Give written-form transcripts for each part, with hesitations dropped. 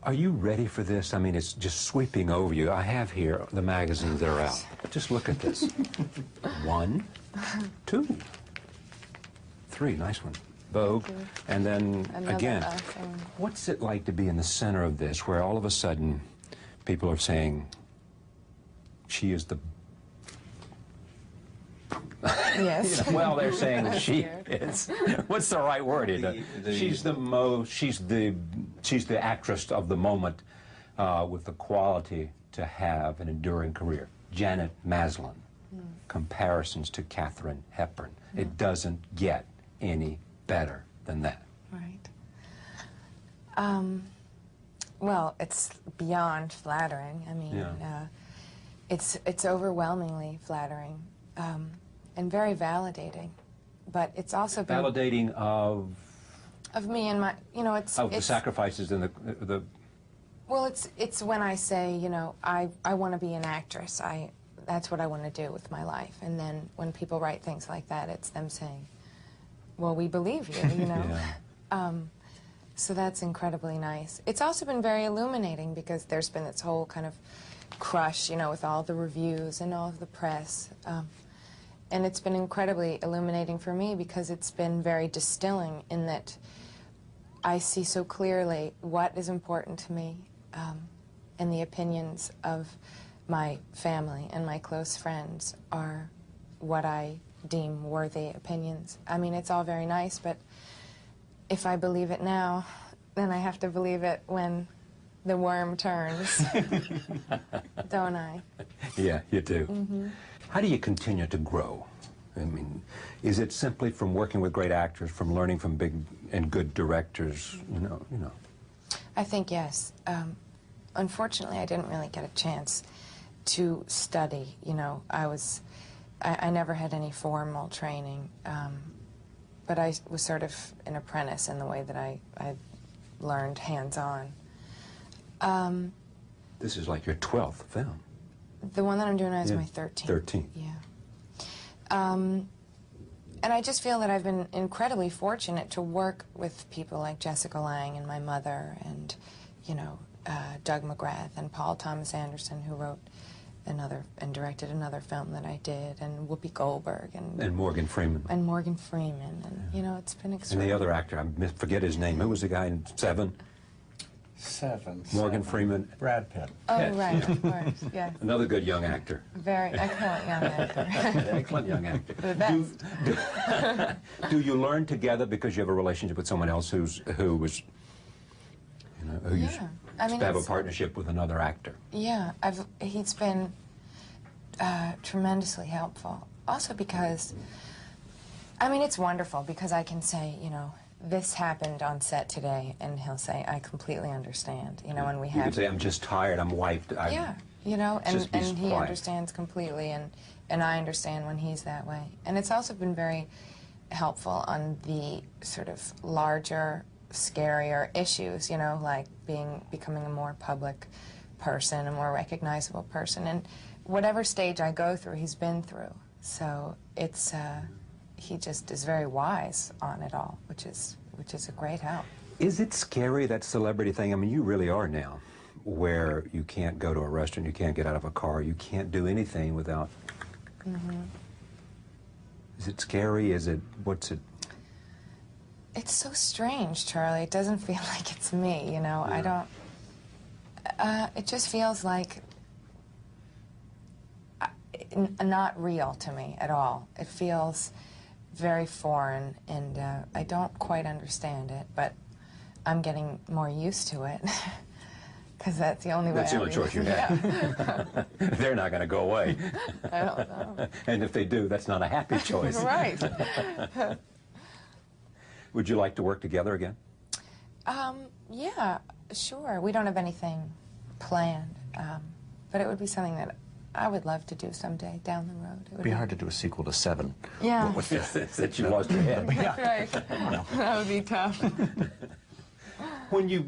Are you ready for this? I mean, it's just sweeping over you. I have here the magazines that are out. Just look at this. 1, 2, 3. Nice one. Vogue. And then, Another again, awesome. what's it like to be in the center of this, where all of a sudden people are saying, she is the... Yes. Well, they're saying that she is. What's the right word? She's the actress of the moment with the quality to have an enduring career. Janet Maslin. Comparisons to Katharine Hepburn. It doesn't get any better than that. Right. Well, it's beyond flattering. I mean, it's overwhelmingly flattering. And very validating, but it's also been Validating of me and my, you know, it's the sacrifices and the. Well, it's when I say, you know, I want to be an actress. That's what I want to do with my life. And then when people write things like that, it's them saying, well, we believe you, you know. So that's incredibly nice. It's also been very illuminating because there's been this whole kind of crush, you know, with all the reviews and all of the press. And it's been incredibly illuminating for me because it's been very distilling in that I see so clearly what is important to me and the opinions of my family and my close friends are what I deem worthy opinions. I mean, it's all very nice, but if I believe it now, then I have to believe it when the worm turns, don't I? Yeah, you do. How do you continue to grow? I mean, is it simply from working with great actors, from learning from big and good directors? You know. I think yes. Unfortunately, I didn't really get a chance to study. You know, I never had any formal training, but I was sort of an apprentice in the way that I learned hands-on. This is like your 12th film. The one that I'm doing now is my 13th. 13th. Yeah. And I just feel that I've been incredibly fortunate to work with people like Jessica Lange and my mother and, you know, Doug McGrath and Paul Thomas Anderson, who wrote another and directed another film that I did, and Whoopi Goldberg and Morgan Freeman. And Morgan Freeman, and you know, it's been extraordinary. And the other actor, I forget his name. Who was the guy in Seven? Morgan Freeman. Brad Pitt. Oh, Pitt, right, yeah. of course, yes. Another good young actor. Very excellent young actor. Excellent young actor. The best. Do you learn together because you have a relationship with someone else who was, you know, who you have a partnership with another actor? Yeah, he's been tremendously helpful. Also because, I mean, it's wonderful because I can say, you know, this happened on set today, and he'll say, I completely understand. You know, when we have... You could say, I'm just tired, I'm wiped. Yeah, you know, and he understands completely, and I understand when he's that way. And it's also been very helpful on the sort of larger, scarier issues, you know, like becoming a more public person, a more recognizable person. And whatever stage I go through, he's been through. So it's... he just is very wise on it all, which is a great help. Is it scary, that celebrity thing? I mean, you really are now, where you can't go to a restaurant, you can't get out of a car, you can't do anything without... Is it scary? What's it? It's so strange, Charlie. It doesn't feel like it's me, you know. Yeah. I don't... it just feels like... not real to me at all. It feels very foreign, and I don't quite understand it, but I'm getting more used to it, because that's the only way. That's the only choice you have. They're not going to go away. I don't know. And if they do, that's not a happy choice. Right. Would you like to work together again? Yeah, sure. We don't have anything planned, but it would be something that I would love to do someday down the road. It would be hard to do a sequel to Seven. Yeah. That you lost your head. Yeah. Right. That would be tough. When you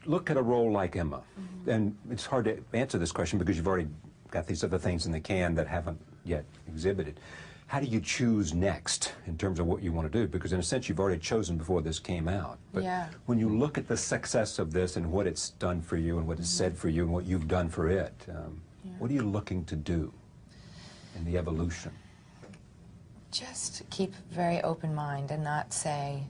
look at a role like Emma, and it's hard to answer this question because you've already got these other things in the can that haven't yet exhibited, how do you choose next in terms of what you want to do? Because in a sense, you've already chosen before this came out. But Yeah. when you look at the success of this and what it's done for you and what it's said for you and what you've done for it, what are you looking to do in the evolution? Just keep very open mind and not say,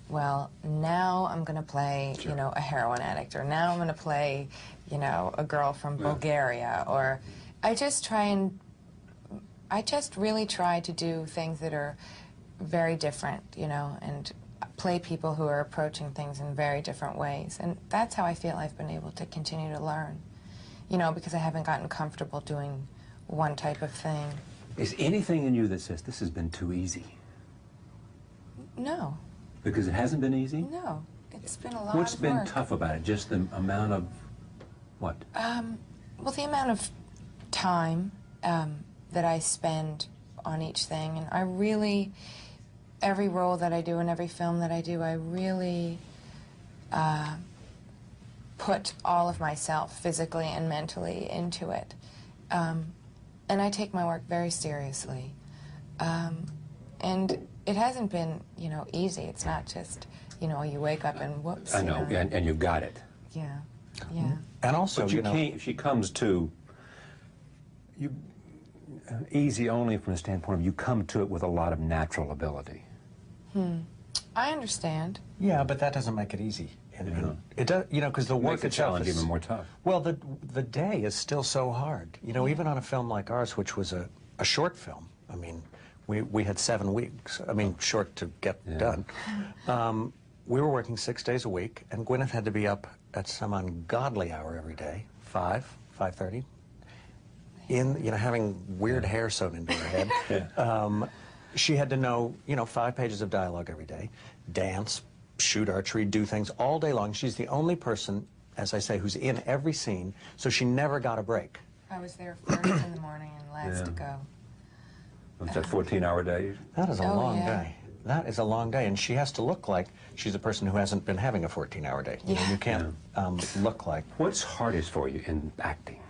well, now I'm going to play, Sure. you know, a heroin addict, or now I'm going to play, you know, a girl from Bulgaria, or I just really try to do things that are very different, you know, and play people who are approaching things in very different ways. And that's how I feel I've been able to continue to learn, you know, because I haven't gotten comfortable doing one type of thing. Is anything in you that says this has been too easy? No. Because it hasn't been easy? No. It's been a lot of work. What's been tough about it? Just the amount of what? Well, the amount of time that I spend on each thing, and I really, every role that I do and every film that I do, I really put all of myself physically and mentally into it. And I take my work very seriously. And it hasn't been, you know, easy. It's not just, you know, you wake up and whoops. I know, and you've got it. Yeah, yeah. And also, But you can't, she comes to you easy only from the standpoint of you come to it with a lot of natural ability. I understand. yeah, but that doesn't make it easy. And it does, you know, because the It work makes the itself challenge is even more tough. Well, the day is still so hard. You know, even on a film like ours, which was a short film. I mean, we had 7 weeks. I mean, short to get done. We were working 6 days a week, and Gwyneth had to be up at some ungodly hour every day, 5:30, you know, having weird hair sewn into her head. She had to know, you know, 5 pages of dialogue every day, dance, shoot archery, do things all day long. She's the only person, as I say, who's in every scene, so she never got a break. I was there first in the morning and last to go. It's that 14-hour day. That is a long yeah. day. That is a long day, and she has to look like she's a person who hasn't been having a 14-hour day. You know, you can't look like... What's hardest for you in acting?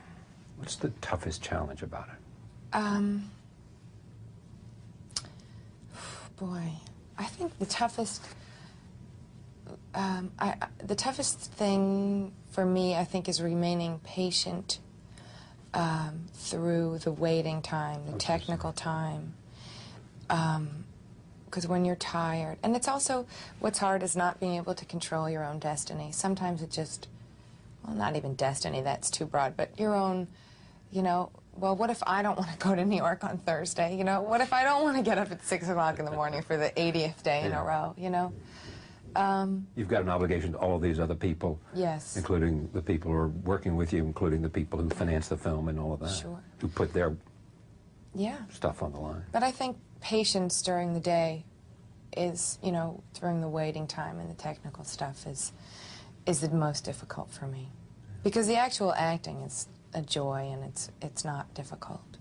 What's the toughest challenge about it? Boy, I think the toughest, the toughest thing for me, I think, is remaining patient through the waiting time, the technical time. Because when you're tired, and it's also, what's hard is not being able to control your own destiny. Sometimes it just, well, not even destiny, that's too broad, but your own, you know, well, what if I don't want to go to New York on Thursday? You know, what if I don't want to get up at 6 o'clock in the morning for the 80th day in a row, you know? You've got an obligation to all these other people. Yes. Including the people who are working with you, including the people who finance the film and all of that. Sure. Who put their Yeah. stuff on the line. But I think patience during the day is, you know, during the waiting time and the technical stuff is the most difficult for me. Because the actual acting is a joy, and it's not difficult.